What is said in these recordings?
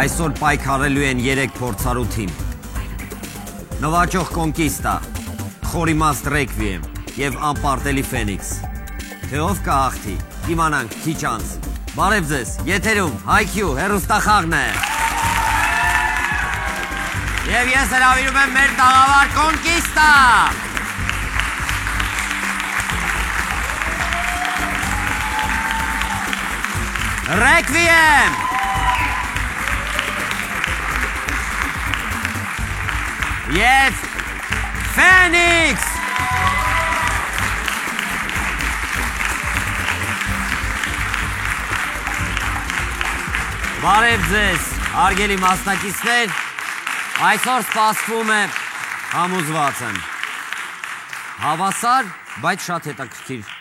Այսօր պայքարելու են 3 փորձառու թիմ։ Նվաճող կոնկիստա, խորիմաստ ռեկվիեմ և անպարտելի Ֆենիքս։ Թե ով կհաղթի, իմանանք քիչ անց։ Բարև ձեզ, եթերում HiQ հեռուստախաղն է։ Եվ ես հրավիրում եմ մեր տաղավար կոնկիստա։ Ռեկվիեմ։ Եվ Ֆենիքս։ Բարև ձեզ, արգելի մասնակիցներ, այսօր սպասվում է համոզված եմ։ Հավասար, բայց շատ հետաքրքիր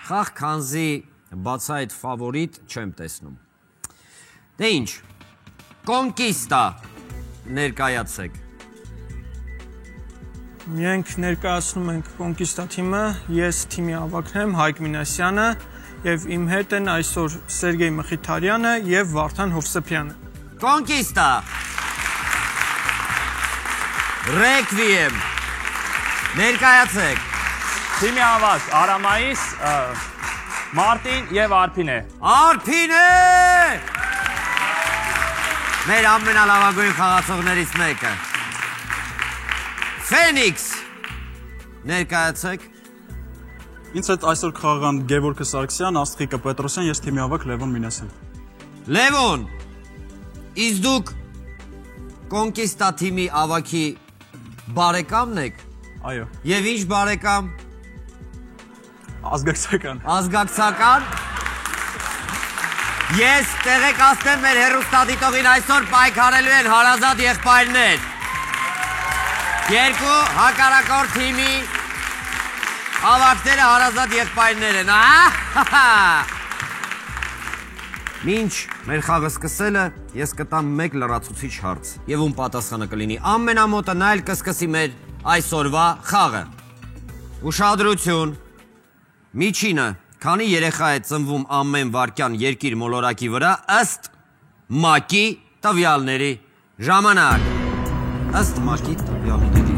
խաղ, քանզի բացայդ ֆավորիտ չեմ տեսնում։ Դե ինչ, կոնկիստա ներկայացեք։ Մենք ներկայացնում ենք կոնկիստա թիմը, ես թիմի ավագն եմ Հայկ Մինասյանը և իմ հետ են այսօր Սերգեյ Մխիթարյանը և Վարդան Հովսեփյանը։ Կոնկիստա, ռեկվիեմ, ներկայացեք։ Թիմի ավագ Արամայիս, Մարտին և Արփինե։ Արփինե! Մեր ամենալավագույն խաղացողներից մեկը։ Ֆենիքս, ներկայացեք։ Ինձ հետ այսօր խաղան Գևորգ Սարգսյան, Աստղիկը Պետրոսյան, ես թիմի ավագ Լևոն Մինասյան։ Լևոն, իսկ դուք կոնկիստա թիմի ավագի բարեկամն եք։ Այո։ Եվ ինչ բարեկամ։ Ազգակցական։ Ազգակցական։ Ես տեղեկացնեմ մեր հեռուստադիտողին, այսօր պայքարելու են հարազատ եղբայրներ։ Երկու հակառակորդ թիմի ավագները հարազատ եղբայրներ են, Մինչ մեր խաղը սկսելը, ես կտամ մեկ լրացուցիչ հարց, և ում պատասխանը կլինի ամենամոտը նա էլ կսկսի մեր այսօրվա խաղը։ Ուշադրություն, միջինը, քանի երեխա է ծնվում ամեն վայրկյան երկիր մոլորակի վրա, ըստ ՄԱԿ-ի տվյալների ժամանակ։ Ըստ ՄԱԿ-ի տվյալների։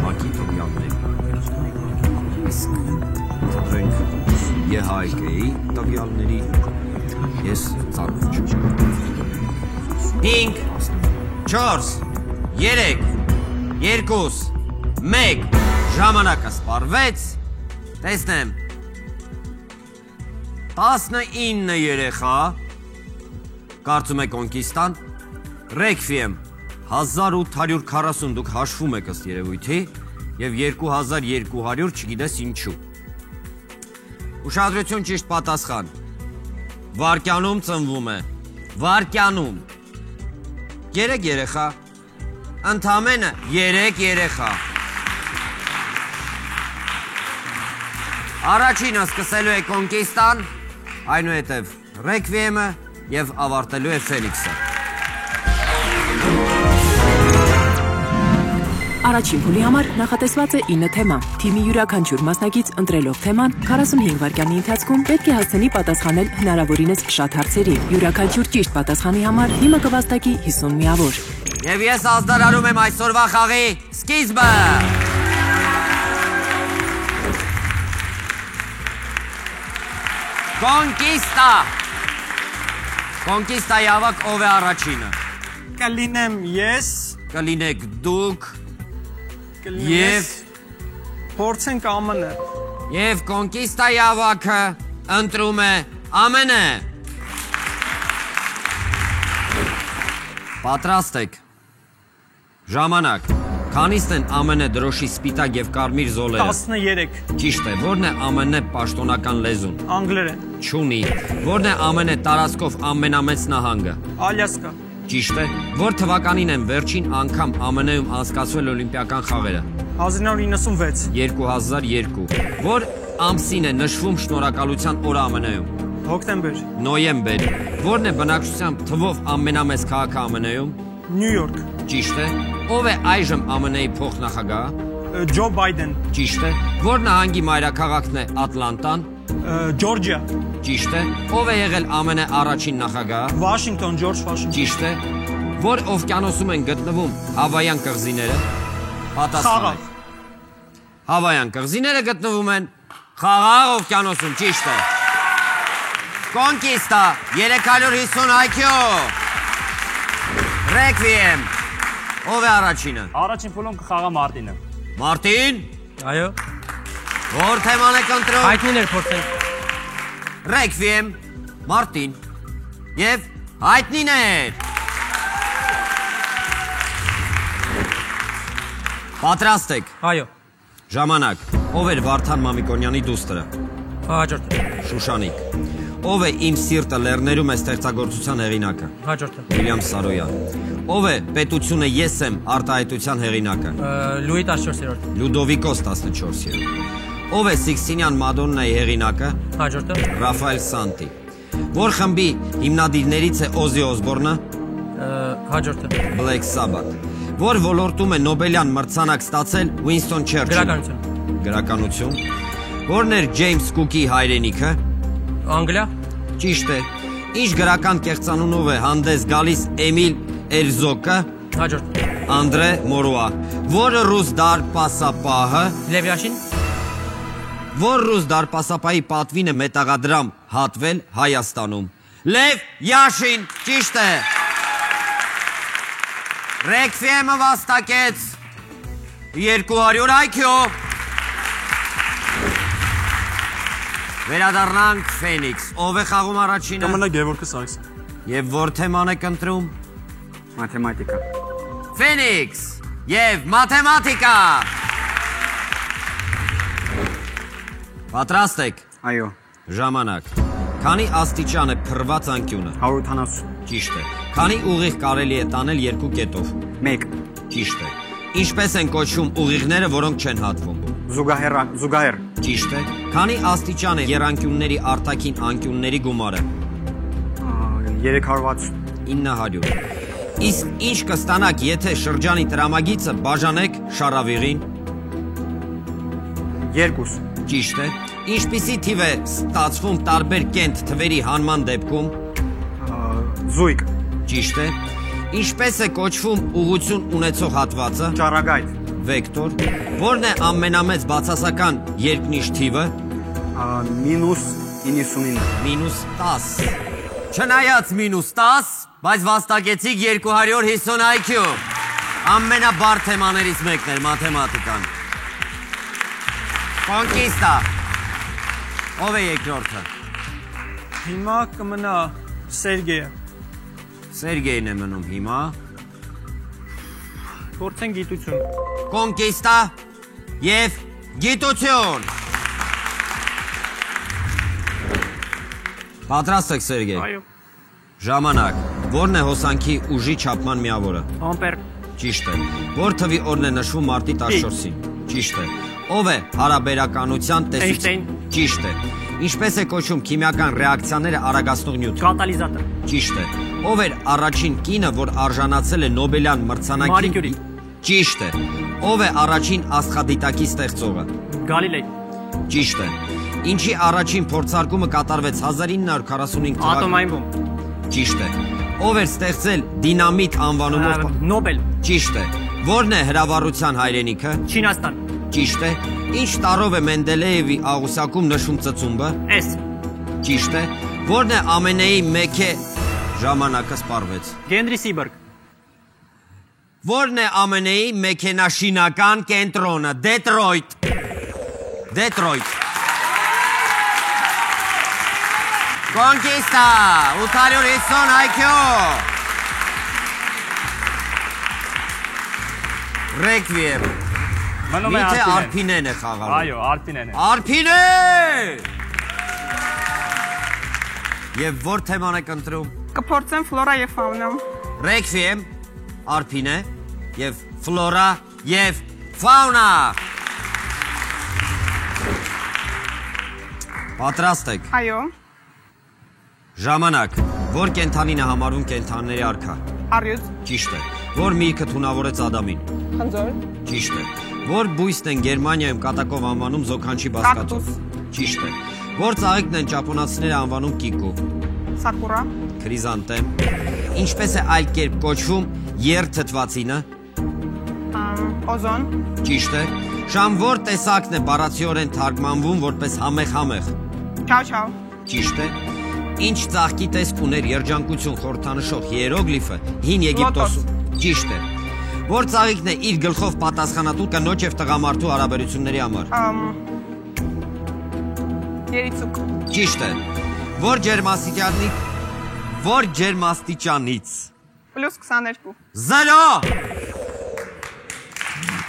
ՄԱԿ-ի տվյալների։ Իսկ թվենք ԵՀԱԿ-ի տվյալների, ես ծանոթ չեմ։ 5, 4, 3, 2, 1, ժամանակը սպառվեց, տեսնեմ, 19 երեխա, կարծում է կոնկիստան, ռեկվիեմ, 1840 դուք հաշվում եք ըստ երևույթի, և 2200 չգիտես ինչու։ Ուշադրություն, ճիշտ պատասխան, վայրկյանում ծնվում է, վայրկյանում, 3 երեխա, ընդամենը 3 երեխա։ Առաջինը սկսելու է կոնկիստան, այնուհետև ռեկվիեմը և ավարտելու է Ֆենիքսը։ Առաջին փուլի համար նախատեսված է 9 թեմա։ Թիմի յուրաքանչյուր մասնակից ընտրելով թեման 45 վայրկյանի ընթացքում պետք է հասցնի պատասխանել հնարավորինս շատ հարցերի։ Յուրաքանչյուր ճիշտ պատասխանի համար թիմը կվաստակի 50 միավոր։ Եվ ես ազդարարում եմ այսօրվա խաղի սկիզբը։ Կոնկիստա։ Կոնկիստայի ավագ ով է առաջինը։ Կլինեմ ես, Կլինեք դուք և փորձենք ԱՄՆ։ Եվ կոնկիստայի ավագը ընտրում է ԱՄՆ։ Պատրաստ եք։ Ժամանակ։ Քանիստ են ԱՄՆ դրոշի սպիտակ և կարմիր զոլերը։ 13։ Ճիշտ է, որն է ԱՄՆ պաշտոնական լեզուն։ Անգլերեն։ Չունի։ Որն է ԱՄՆ տարածքով ամենամեծ նահանգը։ Ալյասկա։ Ճիշտ է, որ թվականին են վերջին անգամ ԱՄՆ-ում անցկացվել օլիմպիական խաղերը։ 1996։ 2002։ Որ ամսին է նշվում շնորհակալության օրը ԱՄՆ-ում։ Հոկտեմբեր։ Նոյեմբեր։ Որն է բնակչությամբ թվով ամենամեծ քաղաքը ԱՄՆ-ում։ Նյու Յորք։ Ճիշտ է։ Ով է այժմ ԱՄՆ-ի փոխնախագահը։ Ջո Բայդեն։ Ճիշտ է։ Որ նահանգի մայրաքաղաքն է Ատլանտան։ Ջորջիա, Ճիշտ է։ Ով է եղել ԱՄՆ առաջին նախագահը։ Վաշինգտոն, Ջորջ Վաշինգտոն, Ճիշտ է։ Որ օվկիանոսում են գտնվում Հավայան կղզիները։ Պատասխանեք։ Հավայան կղզիները գտնվում են Խաղաղ օվկիանոսում, ճիշտ է։ Կոնկիստա 350 IQ։ Ռեկվիեմ։ Ով է առաջինը։ Առաջին փուլում կխաղա Մարտինը։ Մարտին։ Այո։ Որ թեման է կընտրում։ Հայտնիներ փորձենք։ Ռեկվիեմ, Մարտին և հայտնիներ։ Պատրաստ եք։ Այո։ Ժամանակ։ Ով էր Վարդան Մամիկոնյանի դուստրը։ Հաջորդը։ Շուշանիկ։ Ով է Իմ սիրտը լեռներում է ստեղծագործության հեղինակը։ Հաջորդը։ Վիլյամ Սարոյան։ Ով է Պետությունը ես եմ արտահայտության հեղինակը։ Լուի 14-րդ։ Լյուդովիկոս 14-րդ։ Ով է Սիքստինյան Մադոննայի հեղինակը։ Հաջորդը։ Ռաֆայել Սանտի։ Որ խմբի հիմնադիրներից է Օզի Օզբորնը։ Հաջորդը։ Black Sabbath։ Որ ոլորտում է Նոբելյան մրցանակ ստացել Ուինստոն Չերչիլը։ Գրականություն։ Գրականություն։ Որն էր Ջեյմս Կուկի հայրենիքը։ Անգլիա։ Ճիշտ է։ Ինչ գրական կեղծանունով է հանդես գալիս Էմիլ Էրզոկը։ Հաջորդը։ Անդրե Մորուա։ Որը ռուս դարպասապահը։ Լևյաշին։ Որ ռուս դարպասապահի պատվին է մետաղադրամ հատվել Հայաստանում։ Լև Յաշին, ճիշտ է։ Ռեկվիեմը վաստակեց 200 IQ։ Վերադառնանք Ֆենիքս։ Ով է խաղում առաջինը։ Կմնա Գևորգ Սարգսյան։ Եվ որ թեման է կընտրում։ Մաթեմատիկա։ Ֆենիքս և մաթեմատիկա։ Պատրաստ եք։ Այո։ Ժամանակ։ Քանի աստիճան է փռված անկյունը։ 180։ Ճիշտ է։ Քանի ուղիղ կարելի է տանել երկու կետով։ 1։ Ճիշտ է։ Ինչպես են կոչվում ուղիղները, որոնք չեն հատվում։ Զուգահեռ։ Ճիշտ է։ Քանի աստիճան է եռանկյունների արտաքին անկյունների գումարը։ 360։ 900։ Իսկ ինչ կստանաք, եթե շրջանի տրամագիծը բաժանեք շարավիղին։ 2։ Ճիշտ է։ Ինչպիսի թիվ է ստացվում տարբեր կենտ թվերի հանման դեպքում։ Զույգ։ Ճիշտ է։ Ինչպես է կոչվում ուղղություն ունեցող հատվածը։ Ճառագայթ։ Վեկտոր։ Որն է ամենամեծ բացասական երկնիշ թիվը։ -99։ -10։ Չնայած -10, բայց վաստակեցիք 250 IQ։ Ամենաբարդ թեմաներից մեկն էր մաթեմատիկան։ Կոնկիստա։ Ով է երկրորդը։ հիմա կմնա Սերգեյը։ Սերգեյն է մնում հիմա։ Փորձենք գիտություն։ Կոնկիստա և գիտություն։ Պատրաստ եք Սերգեյ։ Այո։ Ժամանակ։ Որն է հոսանքի ուժի չափման միավորը։ Ամպեր։ Ճիշտ է։ Որ թվի օրն է նշվում մարտի 14-ին։ Ճիշտ է։ Ով է հարաբերականության Էյնշտեյն։ Ճիշտ է։ Ինչպես է կոչվում քիմիական ռեակցիաները արագացնող նյութը։ Կատալիզատոր։ Ճիշտ է։ Ով էր առաջին կինը, որ արժանացել է Նոբելյան մրցանակին։ Մարի Կյուրի։ Ճիշտ է։ Ով է առաջին աստղադիտակի ստեղծողը։ Գալիլեյ։ Ճիշտ է։ Ինչի առաջին փորձարկումը կատարվեց 1945 թվականին։ Ատոմային բոմբ։ Ճիշտ է։ Ով էր ստեղծել դինամիտ անվանումով։ Նոբել։ Ճիշտ է։ Որն է հրավառության հայրենիքը։ Չինաստան։ Ճիշտ է։ Ինչ տարով է Մենդելեևի աղյուսակում նշվում ծծումբը։ S։ Ճիշտ է։ Որն է ԱՄՆ-ի մեկ է ժամանակը սպառվեց։ Գենրի Սիբերգ։ Որն է ԱՄՆ-ի մեքենաշինական կենտրոնը։ Դետրոյթ։ Դետրոյթ։ Կոնկիստա 850 IQ։ Ռեկվիեմ։ Մնում է Միթե Արփինեն։ Արփինեն է խաղալու։ Այո, Արփինեն է։ Արփինեն։ Եվ որ թեման եք ընտրում։ Կփորձեմ ֆլորա եւ ֆաունա։ Ռեկվիեմ, Արփինե և ֆլորա և ֆաունա։ Պատրաստ եք։ Այո։ Ժամանակ։ Որ կենթանին է համարվում կենթանիների արքա։ Առյուծ։ Ճիշտ է։ Որ միրգը թունավորեց Ադամին։ Խնձոր։ Ճիշտ է։ Որ բույսն են Գերմանիայում կատակով անվանում զոքանչի բազկաթով։ Ճիշտ է։ Որ ծաղիկն են ճապոնացիները անվանում կիկու։ Սակուրա, Քրիզանտեմ։ Ինչպես է այլ կերպ կոչվում երթթվացինը։ օզոն, Ճիշտ է։ Շամ որ տեսակն է բառացիորեն թարգմանվում որպես համեղ։ չաու, Ճիշտ է։ Ինչ ծաղկի տեսք ուներ երջանկություն խորհրդանշող հիերոգլիֆը հին Եգիպտոսում։ Ճիշտ է։ Որ ծաղիկն է իր գլխով պատասխանատու կնոջ եւ տղամարդու հարաբերությունների համար։ երիցուկ, Ճիշտ է։ Որ ջերմաստիճանից պլյուս 22, 0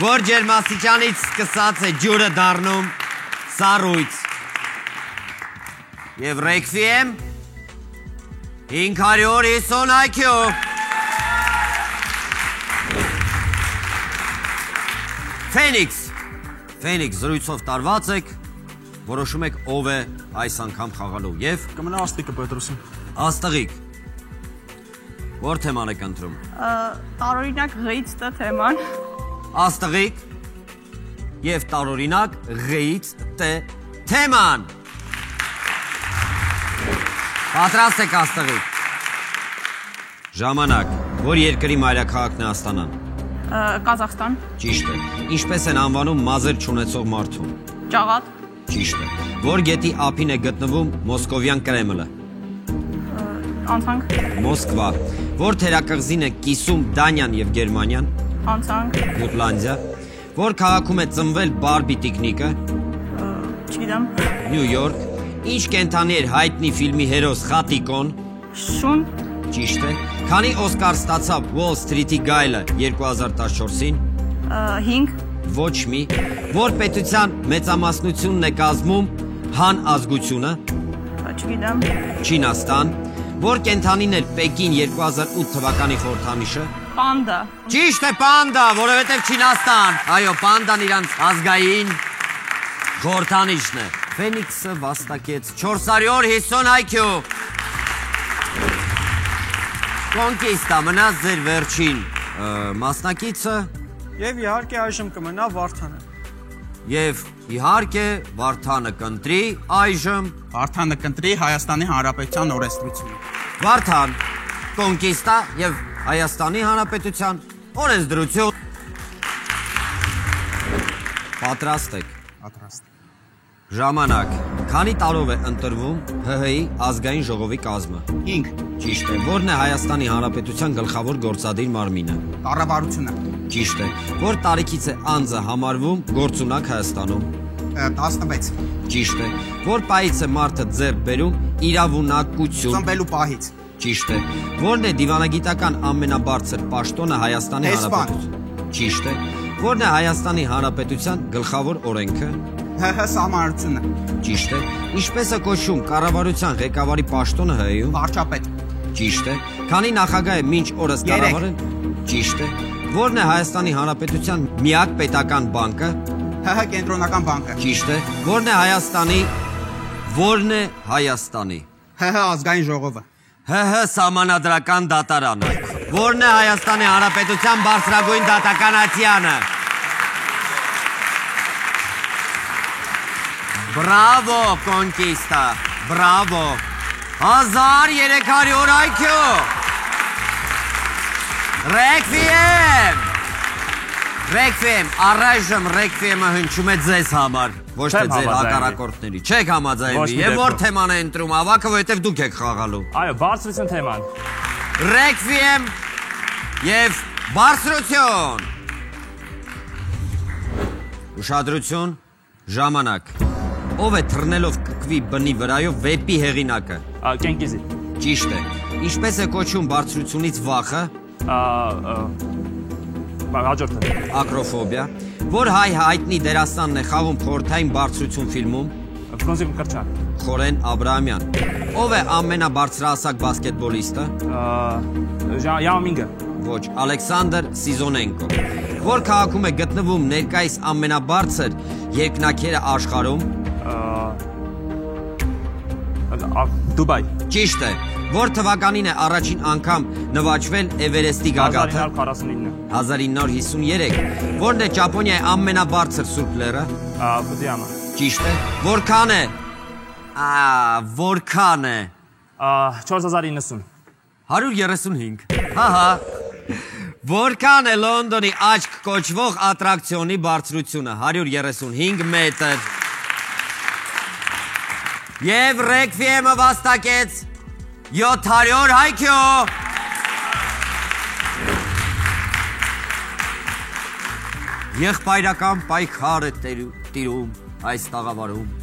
Որ ջերմաստիճանից սկսած է ջուրը դառնում սառույց։ Եվ ռեքվիեմ 550 IQ։ Ֆենիքս զրույցով տարված եք, որոշում եք ով է այս անգամ խաղալու եւ Կմնա Աստղիկը Պետրոսյան։ Աստղիկ։ Որ թեման եք ընտրում։ տարօրինակ ղից տը թեման, Աստղիկ եւ տարօրինակ ղից թեման։ Պատրաստ եք Աստղիկ։ Ժամանակ, որ երկրի մայրաքաղաքն է Աստանան։ Կազախստան, Ճիշտ է։ Ինչպես են անվանում մազեր չունեցող մարդուն։ ճաղատ, Ճիշտ է։ Որ գետի ափին է գտնվում Մոսկովյան Կրեմլը։ անցանք, Մոսկվա։ Որ թերակղզին է կիսում Դանիան եւ Գերմանիան։ անցանք, Գուտլանդիա։ Որ քաղաքում է ծնվել Բարբի տիկնիկը։ չգիտեմ, Նյու Յորք։ Ինչ կենթանի էր հայտնի ֆիլմի հերոս Խատիկոն։ շուն, Ճիշտ է։ Քանի Օսկար ստացավ Wall Street-ի գայլը 2014-ին։ 5, Ոչ մի։ Որ պետության մեծամասնությունն է կազմում Han ազգությունը։ չգիտեմ, Չինաստան։ Որ կենթանին էր Պեկին 2008 թվականի խորհրդանիշը։ պանդա, Ճիշտ է պանդա, որովհետև Չինաստան։ Այո, պանդան իրանց ազգային խորհրդանիշն է։ Ֆենիքսը վաստակեց 450 IQ։ Կոնկիստա մնաց ձեր վերջին մասնակիցը Եվ իհարկե այժմ կմնա Վարդանը։ եւ իհարկե Վարդանը կընտրի այժմ Վարդանը կընտրի Հայաստանի Հանրապետության օրենսդրությունը։ Վարդան, Կոնկիստա եւ Հայաստանի Հանրապետության օրենսդրություն։ Պատրաստ եք։ Պատրաստ։ Ժամանակ, քանի տարով է ընտրվում ՀՀ-ի ազգային ժողովի կազմը։ 5. Ճիշտ է, որն է Հայաստանի Հանրապետության գլխավոր գործադիր մարմինը։ Կառավարությունը։ Ճիշտ է, որ տարիքից է անձը համարվում գործունակ Հայաստանում։ 16. Ճիշտ է, որ պահից է մարդը ձեռք բերում իրավունակություն։ Ծնվելու պահից։ Ճիշտ է, որն է դիվանագիտական ամենաբարձր պաշտոնը Հայաստանի Դեսպան։ Հանրապետության։ Ճիշտ է, որն է Հայաստանի Հանրապետության գլխավոր օրենքը։ ՀՀ սահմանությունը։ Ճիշտ է, ինչպես է կոչվում կառավարության ղեկավարի պաշտոնը ՀՀ-ում։ Վարչապետ։ Ճիշտ է, քանի նախագահ է մինչ օրս կառավարել։ Ճիշտ է, որն է Հայաստանի Հանրապետության միակ պետական բանկը։ ՀՀ կենտրոնական բանկը։ Ճիշտ է, որն է Հայաստանի ՀՀ ազգային ժողովը։ ՀՀ սահմանադրական դատարանը, որն է Հայաստանի Հանրապետության բարձրագույն դատականատյանը։ Բրավո, Կոնկիստա, բրավո։ 1300 IQ։ Ռեքվիեմ, առայժմ ռեքվիեմը հնչում է ձեզ համար, ոչ թե ձեր հակառակորդների։ Չեք համաձայնվի, եւ որ թեման է ընտրում ավակը, որովհետեւ դուք եք խաղալու։ Այո, բարձրություն թեման։ Ռեքվիեմ եւ բարձրություն։ Ուշադրություն, ժամանակ։ Ով է թռնելով կկվի բնի վրայով վեպի հեղինակը։ Կենկիզի։ Ճիշտ է։ Ինչպես է կոչվում բարձրությունից վախը։ Հաջորդը։ Ակրոֆոբիա։ Որ հայտնի դերասանն է խաղում խորհրդային բարձրություն ֆիլմում։ Ֆրոնզիկ Մկրտչյան։ Խորեն Աբրահամյան։ Ով է ամենաբարձրահասակ բասկետբոլիստը։ Yao Ming-ը։ Ոչ, Ալեքսանդր Սիզոնենկո։ Որ քաղաքում է գտնվում ներկայիս ամենաբարձր երկնաքերը աշխարհում։ Դուբայ։ Ճիշտ է։ Որ թվականին է առաջին անգամ նվաճվել Էվերեստի գագաթը։ 1953։ Որն է Ճապոնիայի ամենաբարձր սուրբ լեռը։ Ֆուձիամա։ Ճիշտ է։ Որքան է Որքան է։ 4090 135։ Հահա։ Որքան է Լոնդոնի աչք կոչվող ատրակցիոնի բարձրությունը։ 135 մետր։ Եվ ռեկվիեմը վաստակեց 700 հայքյո։ Եղբայրական պայքար է տիրում այս տաղավարում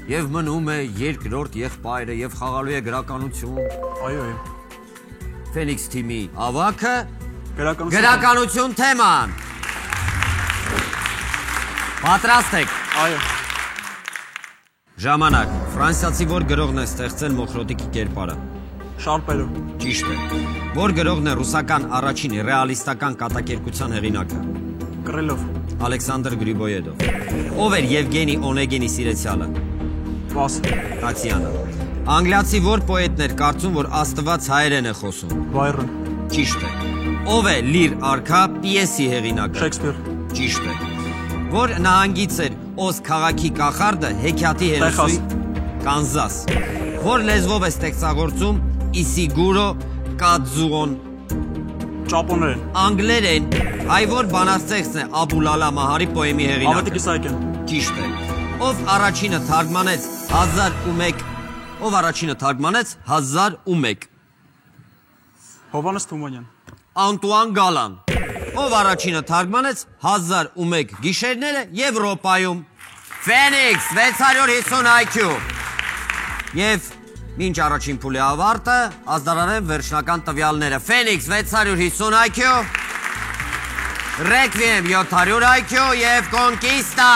եւ մնում է երկրորդ եղբայրը եւ խաղալու է գրականություն։ Այո։ Ֆենիքս թիմի ավակը Գրականություն թեման։ Պատրաստ եք։ Այո։ Ժամանակ։ Ֆրանսիացի որ գրողն է ստեղծել Մոխրոտիկի կերպարը։ Շարպերո։ Ճիշտ է։ Որ գրողն է ռուսական առաջին ռեալիստական կատակերգության հեղինակը։ Կռիլով։ Ալեքսանդր Գրիբոյեդով։ Ով էր Եվգենի Օնեգինի սիրեցյալը։ Պաս։ Տատյանա։ Անգլիացի որ պոետն էր կարծում, որ Աստված հայերեն է խոսում։ Բայրոն։ Ճիշտ է։ Ով է Լիր արքա պիեսի հեղինակը։ Շեքսպիր։ Ճիշտ է։ Որ նահանգից էր Օս քաղաքի կախարդը հեքիաթի հերոսի Կանզաս։ Որ լեզվով է ստեղծագործում Իսիգուրո Կադզուոն։ Ճապոներեն։ Անգլերեն, հայ որ բանաստեղծն է Աբուլալա Մահարի պոեմի հեղինակը։ Ավետիք Իսահակյան։ Ճիշտ է։ Ով առաջինը թարգմանեց 1001։ Հովանես Թումանյան։ Անտուան Գալան։ Ով առաջինը թարգմանեց 1001 գիշերները Եվրոպայում։ Ֆենիքս 650 IQ։ Եվ մինչ առաջին փուլի ավարտը ազդարարեն վերջնական տվյալները։ Ֆենիքս 650 IQ, Ռեկվիեմ 700 IQ եւ Կոնկիստա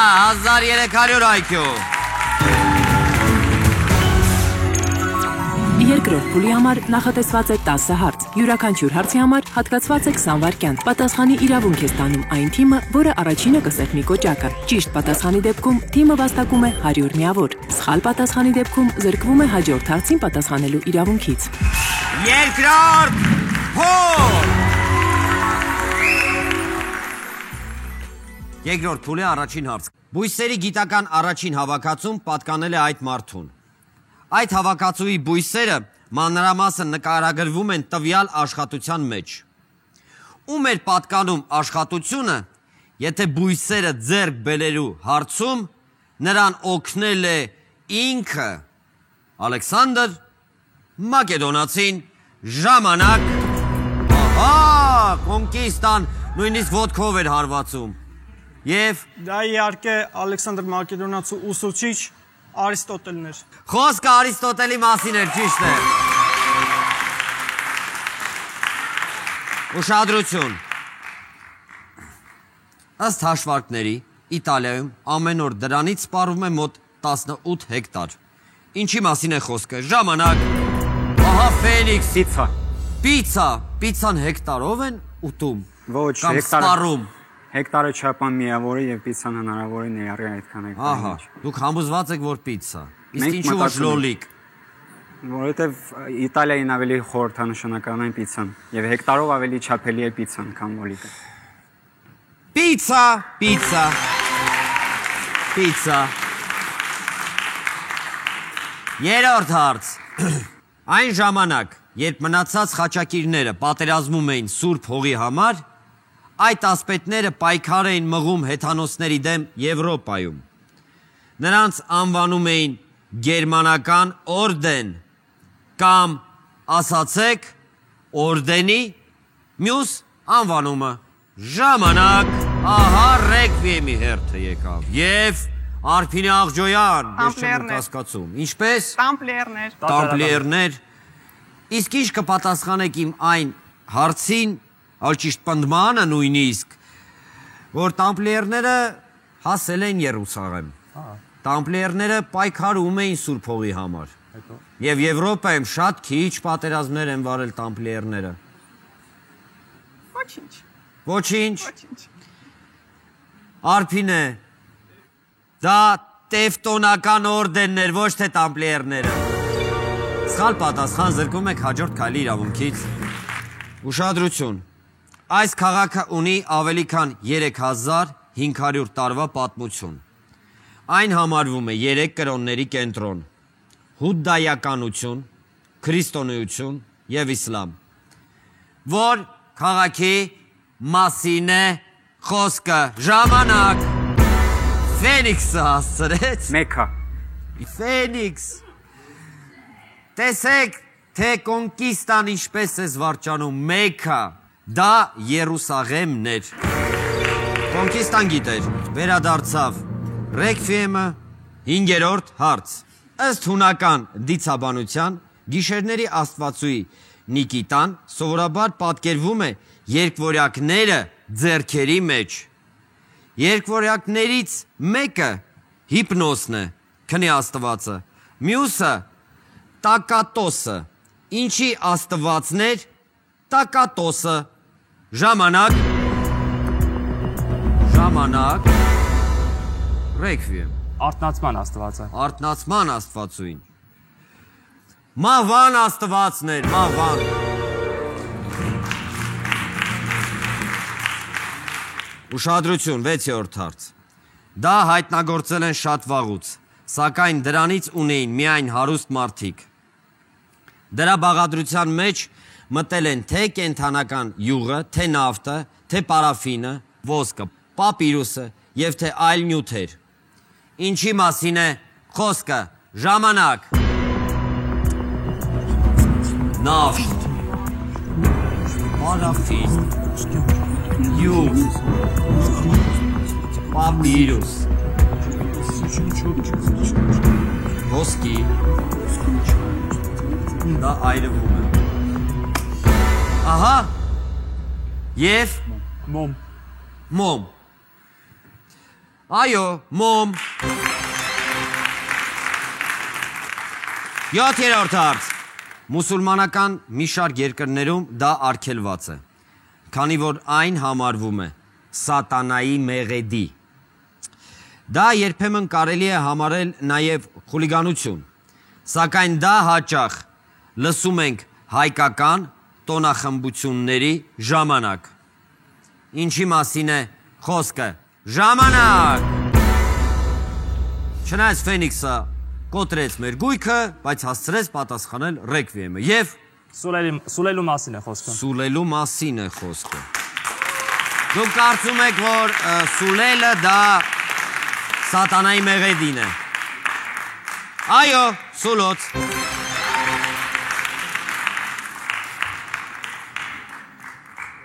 1300 IQ։ Երկրորդ փուլի համար նախատեսված է 10 հարց։ Յուրաքանչյուր հարցի համար հատկացված է 20 վայրկյան։ Պատասխանի իրավունք է ստանում այն թիմը, որը առաջինը կսեղմի կոճակը։ Ճիշտ պատասխանի դեպքում թիմը վաստակում է 100 միավոր։ Սխալ պատասխանի դեպքում զրկվում է հաջորդ հարցին պատասխանելու իրավունքից։ Երկրորդ փուլ։ Երկրորդ փուլի առաջին հարց։ Բույսերի գիտական առաջին հավաքածուն պատկանել է այդ մարդուն։ Այդ հավաքածուի բույսերը մանրամասն նկարագրվում են տվյալ աշխատության մեջ։ Ում էր պատկանում աշխատությունը, եթե բույսերը ձեռք բերելու հարցում նրան օգնել է ինքը Ալեքսանդր Մակեդոնացին։ Ժամանակ։ Ահա, Կոնկիստան նույնիսկ ոտքով էր հարվածում։ Եվ Դա իհարկե Ալեքսանդր Մակեդոնացու ուսուցիչ Արիստոտելն էր։ Խոսքը Արիստոտելի մասին էր, ճիշտ է։ Ուշադրություն։ Ըստ հաշվարկների, Իտալիայում ամեն օր դրանից սպառվում է մոտ 18 հեկտար։ Ինչի մասին է խոսքը։ Ժամանակ։ Ահա Ֆենիքս։ Պիցա։ Պիցան հեկտարով են ուտում։ Ոչ, կամ սպառում։ Հեկտարը չափան միավոր է եւ պիցան հնարավոր է ներառի այդքան հեկտար։ Ահա, դուք համոզված եք, որ պիցա։ Իսկ ինչու ոչ լոլիկ։ Որովհետեւ Իտալիային ավելի խորհրդանշական է պիցան եւ հեկտարով ավելի չափելի է պիցան, քան լոլիկը։ Պիցա։ Երրորդ հարց։ Այն ժամանակ, երբ մնացած խաչակիրները պատերազմում էին Սուրբ Հողի համար, այդ ասպետները պայքար էին մղում հեթանոսների դեմ Եվրոպայում։ Նրանց անվանում էին գերմանական օրդեն կամ ասացեք օրդենի մյուս անվանումը։ Ժամանակ, ահա ռեկվիեմի հերթը եկավ եւ Արփինե Աղջոյան, ես չեմ կասկածում։ Ինչպես։ Տամպլիերներ։ Իսկ ինչ կպատասխանեք իմ այն հարցին, ճիշտ պնդմանը նույնիսկ, որ տամպլիերները հասել են Երուսաղեմ։ Տամպլիերները պայքարում էին Սուրբ Հողի համար։ Եվ Եվրոպայում շատ քիչ պատերազմներ են վարել տամպլիերները։ Ոչինչ։ Արփինե, դա տևտոնական օրդենն էր, ոչ թե տամպլիերները։ Սխալ պատասխան, զրկում եք հաջորդ քայլի իրավունքից։ Ուշադրություն։ Այս քաղաքը ունի ավելի քան 3500 տարվա պատմություն։ Այն համարվում է 3 կրոնների կենտրոն։ հուդայականություն, քրիստոնեություն եւ իսլամ։ Որ քաղաքի մասին է խոսքը։ Ժամանակ։ Ֆենիքսը հասցրեց։ Մեքա։ Ֆենիքս։ Տեսեք, թե կոնկիստան ինչպես է զվարճանում Մեքա, դա Երուսաղեմն էր։ Կոնկիստան գիտեր, վերադարձավ Ռեքվիեմը 5-րդ հարց։ Ըստ հունական դիցաբանության գիշերների աստվածուի Նիկիտան սովորաբար պատկերվում է երկվորյակները ձեռքերի մեջ։ Երկվորյակներից մեկը հիպնոսն է, քնի աստվածը, մյուսը տակատոսը, ինչի աստվածներ տակատոսը, ժամանակ, ռեքվիեմ, Արտնացման աստվածը։ արտնացման աստվածուին, մահվան աստվածներ, մահվան, ուշադրություն, 6-րդ հարց, դա հայտնագործել են շատ վաղուց, սակայն դրանից ունեին միայն հարուստ մարդիկ։ Դրա բաղադրության մեջ մտել են թե կենթանական յուղը, թե նավթը, թե պարաֆինը, ոսկը, պապիրուսը և թե այլ նյութեր։ Ինչի մասին է խոսքը, ժամանակ, նավթ, պարաֆին, յուղ, պապիրուս, ոսկի, դա այրվում է։ Ահա, և մոմ։ Այո, մոմ։ 7-րդ հարց։ Մուսուլմանական մի շարք երկրներում դա արգելված է, քանի որ այն համարվում է սատանայի մեղեդի։ Դա երբեմն կարելի է համարել նաև խուլիգանություն, սակայն դա հաճախ լսում ենք հայկական տոնախմբությունների ժամանակ։ Ինչի մասին է խոսքը, ժամանակ։ Չնայած Ֆենիքսը կոտրեց մեր գույքը, բայց հասցրեց պատասխանել ռեքվիեմը և Սուլելու մասին է խոսքը։ սուլելու մասին է խոսքը։ Դուք կարծում եք, որ սուլելը դա սատանայի մեղեդին է։ Այո, սուլոց։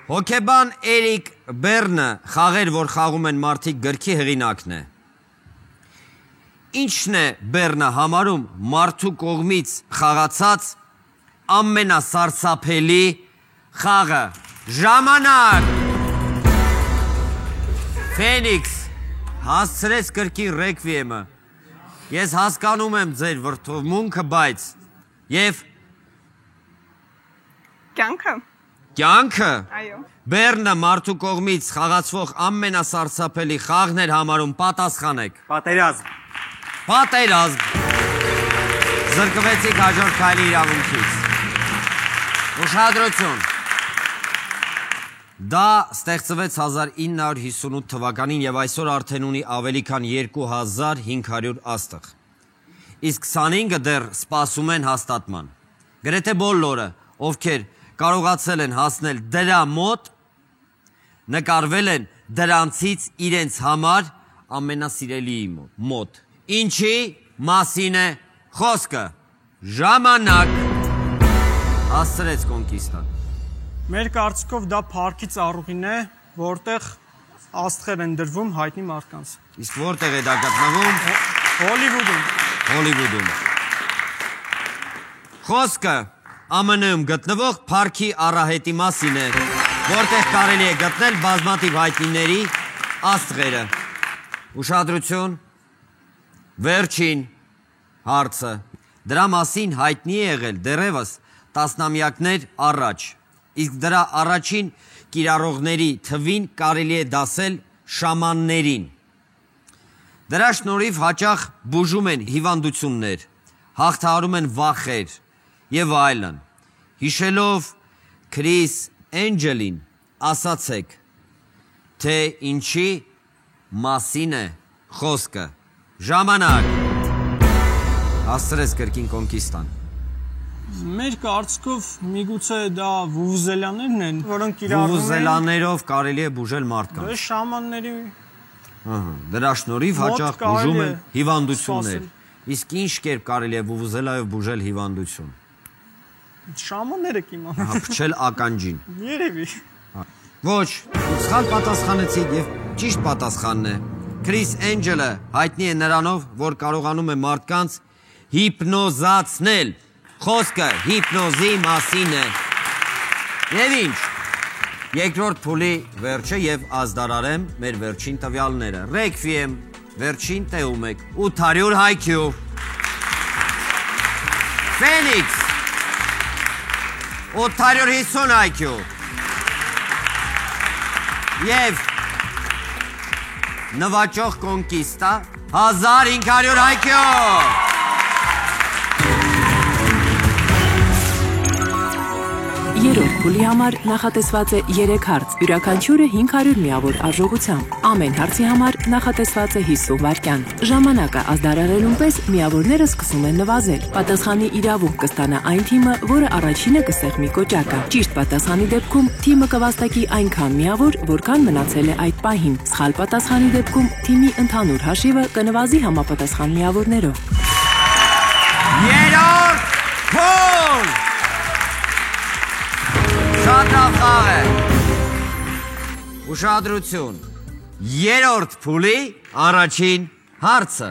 Հոկեբան Էրիկ Բերնը խաղեր, որ խաղում են մարդիկ գրքի հեղինակն է։ Ինչն է Բերնը համարում մարդու կողմից խաղացած ամենասարսափելի խաղը, ժամանակ։ Ֆենիքս հասցրեց գրքի ռեքվիեմը, ես հասկանում եմ ձեր վրդովմունքը, բայց և կյանքը, Այո։ Բերնը մարդու կողմից խաղացվող ամենասարսափելի խաղն էր համարում, պատասխանեք։ Պատերազմ։ Զրկվեցիք հաջորդ քայլի իրավունքից։ Ուշադրություն։ Դա ստեղծվեց 1958 թվականին և այսօր արդեն ունի ավելի քան 2500 աստղ։ Իսկ 25-ը դեռ սպասում են հաստատման։ Գրեթե բոլորը, ովքեր կարողացել են հասնել դրա մոտ, նկարվել են դրանցից իրենց համար ամենասիրելիի մոտ։ Ինչի մասին է խոսքը, ժամանակ, հասցրեց կոնկիստան։ Մեր կարծիքով դա փառքի ծառուղին է, որտեղ աստղեր են դրվում հայտնի մարդկանց։ Իսկ որտեղ է դա գտնվում։ Հոլիվուդում։ Խոսքը ԱՄՆ-ում գտնվող փառքի առահետի մասին է, որտեղ կարելի է գտնել բազմաթիվ հայտնիների աստղերը։ Ուշադրություն, վերջին հարցը։ Դրա մասին հայտնի է եղել դեռևս տասնամյակներ առաջ, իսկ դրա առաջին կիրառողների թվին կարելի է դասել շամաններին։ Դրա շնորհիվ հաճախ բուժում են հիվանդություններ, հաղթահարում են վախեր և այլն։ Հիշելով Քրիս Էնջելին, ասացեք, թե ինչի մասին է խոսքը, ժամանակ, Հասցրեց կրկին կոնկիստան։ Մեր կարծիքով միգուցե դա վուվուզելաներն են, որոնք իրարվում են։ Վուվուզելաներով կարելի է բուժել մարդկանց։ Դե շամանների Դրա շնորհիվ Մոտ հաճախ կարելի բուժում է են հիվանդություններ։ սպասել։ Իսկ ինչ կերպ կարելի է վուվուզելայով բուժել հիվանդություն։ շամանները կիմանան։ Փչել ականջին։ Երևի։ Ոչ, սխալ պատասխանեցիք եւ ճիշտ պատասխանն է։ Քրիս Էնջելը հայտնի է նրանով, որ կարողանում է մարդկանց հիպնոզացնել։ Խոսքը հիպնոզի մասին է։ Եվ ինչ։ Երկրորդ փուլի վերջը եւ ազդարարեմ մեր վերջին տվյալները։ Ռեքվիեմ, վերջին տեում եք 800 հայքյու։ Ֆենիքս 850 հայքյու։ Եվ նվաճող կոնկիստա 1500 հայքյու։ Երրորդ փուլի համար նախատեսված է 3 հարց, յուրաքանչյուրը 500 միավոր արժողությամբ։ Ամեն հարցի համար նախատեսված է 50 վայրկյան։ Ժամանակը ազդարարելուն պես միավորները սկսում են նվազել։ Պատասխանի իրավունք կստանա այն թիմը, որը առաջինը կսեղմի կոճակը։ Ճիշտ պատասխանի դեպքում թիմը կվաստակի այնքան միավոր, որքան մնացել է այդ պահին։ Սխալ պատասխանի դեպքում թիմի ընդհանուր հաշիվը կնվազի համապատասխան միավորներով։ Երրորդ փուլ։ Շատ լավ խաղ է։ Ուշադրություն։ Երրորդ փուլի առաջին հարցը։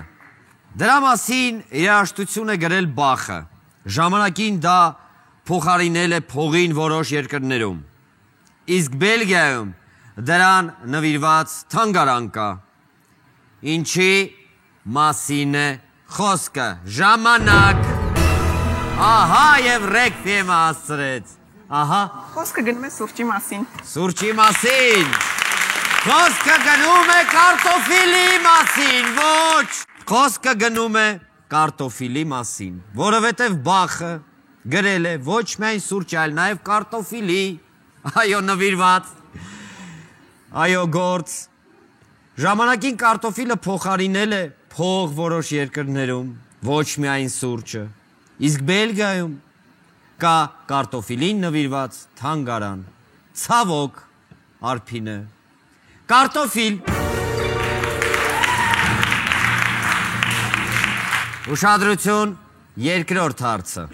Դրա մասին երաժշտություն է գրել Բախը։ Ժամանակին դա փոխարինել է փողին որոշ երկրներում։ Իսկ Բելգիայում դրան նվիրված թանգարան կա։ Ինչի մասին է խոսքը։ Ժամանակ։ Ահա եւ ռեքվիեմը հասցրեց։ Ահա։ Խոսքը գնում է սուրճի մասին։ Սուրճի մասին։ Խոսքը գնում է կարտոֆիլի մասին, ոչ։ Խոսքը գնում է կարտոֆիլի մասին, որովհետև Բախը գրել է ոչ միայն սուրճ, այլ նաև կարտոֆիլի, այո, նվիրված, այո, գործ։ Ժամանակին կարտոֆիլը փոխարինել է փող որոշ երկրներում, ոչ միայն սուրճը, իսկ Բելգիայում կա կարտոֆիլին նվիրված թանգարան, ցավոք, Արփինը, կարտոֆիլ։ Ուշադրություն, երկրորդ հարցը։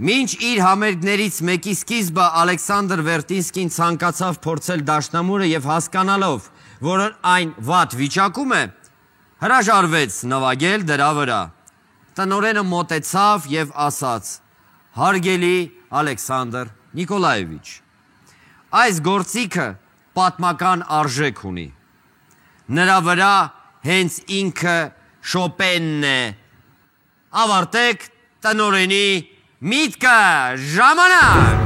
Մինչ իր համերգներից մեկի սկիզբը Ալեքսանդր Վերտինսկին ցանկացավ փորձել դաշնամուրը եւ հասկանալով, որ այն վատ վիճակում է, հրաժարվեց նվագել դրա վրա։ Տնօրենը մոտեցավ եւ ասաց. Հարգելի Ալեքսանդր Նիկոլաևիչ, այս գործիքը պատմական արժեք ունի։ Նրա վրա հենց ինքը Շոպենն է։ Ավարտեք տնօրենի միտքը, ժամանակ։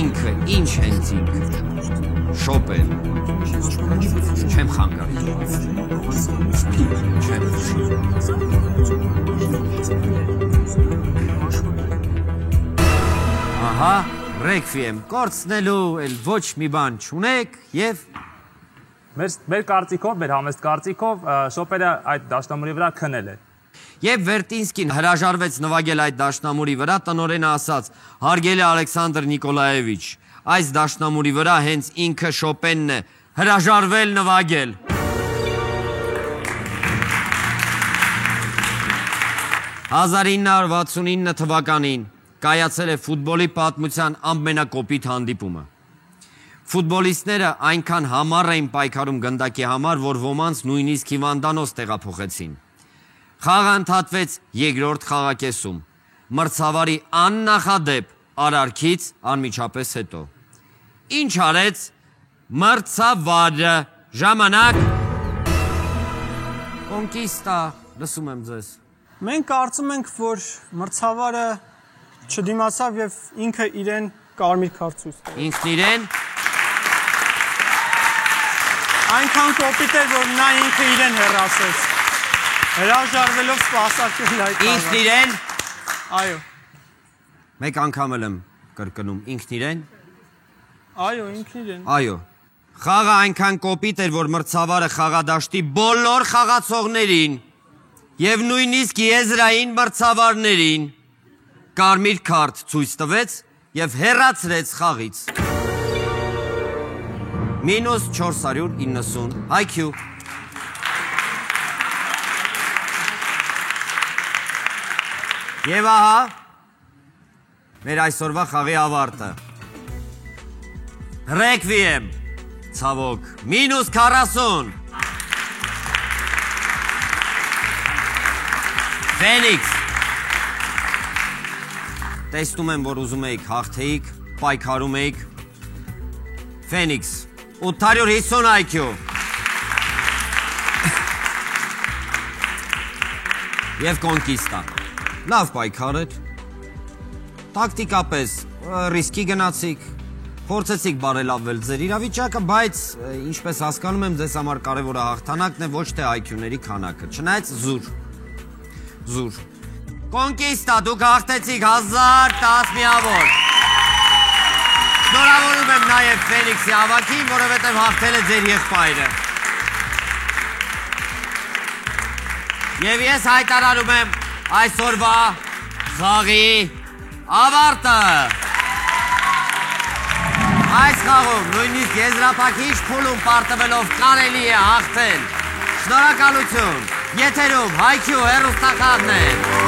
Ինքը, ինչ հենց ինքը։ Շոպեն։ Չեմ խանգարի։ Ահա, ռեքվիեմ, կորցնելու էլ ոչ մի բան չունեք և Մեր կարծիքով, մեր համեստ կարծիքով Շոպենը այդ դաշնամուրի վրա քնել է։ Եվ Վերտինսկին հրաժարվեց նվագել այդ դաշնամուրի վրա, տնօրենը ասաց. Հարգելի Ալեքսանդր Նիկոլաևիչ, այս դաշնամուրի վրա հենց ինքը Շոպենն է, հրաժարվել նվագել։ «1969 թվականին կայացել է ֆուտբոլի պատմության ամենակոպիտ հանդիպումը։ Ֆուտբոլիստները այնքան համառ էին պայքարում գնդակի համար, որ ոմանց նույնիսկ հիվանդանոց տեղափոխեցին։ Խաղը ընդհատվեց երկրորդ խաղակեսում, մրցավարի աննախադեպ արարքից անմիջապես հետո։ Ինչ արեց մրցավարը, ժամանակ։ Կոնկիստա, լսում եմ ձեզ։ Մենք կարծում ենք, որ մրցավարը չդիմացավ եւ ինքը իրեն կարմիր քարտ ցույց տվեց։ Ինքն իրեն Այնքան կոպիտ էր, որ նա ինքը իրեն հեռացեց։ Հրաժարվելով սպասարկել այդ խաղը։ Ինքն իրեն։ Այո։ Մեկ անգամ եմ կրկնում, ինքն իրեն։ Այո, ինքն իրեն։ Այո։ Խաղը այնքան կոպիտ էր, որ մրցավարը խաղադաշտի բոլոր խաղացողներին Եվ նույնիսկ եզրային մրցավարներին կարմիր քարտ ցույց տվեց եւ հեռացրեց խաղից։ -490 IQ։ Եվ ահա մեր այսօրվա խաղի ավարտը։ Ռեկվիեմ, ցավոք, -40։ Ֆենիքս։ Տեսնում եմ, որ ուզում էիք հաղթեիք, պայքարում էիք։ Ֆենիքս, 850 IQ։ Եվ կոնկիստա։ Լավ պայքար էր։ Տակտիկապես ռիսկի գնացիք, փորձեցիք բարելավել ձեր իրավիճակը, բայց ինչպես հասկանում եմ, ձեզ համար կարևորը հաղթանակն է, ոչ թե IQ-ների քանակը։ Չնայած զուր։ Կոնկիստա, դուք հաղթեցիք 1010 միավոր։ Շնորհավորում եմ նաև Ֆենիքսի ավագին, որովհետև հաղթել է ձեր եղբայրը։ Եվ ես հայտարարում եմ այսօրվա խաղի ավարտը։ Այս խաղում նույնիսկ եզրափակիչ փուլում պարտվելով կարելի է հաղթել։ Շնորհակալություն։ Եթերում Հայք հեռուստախաղն է։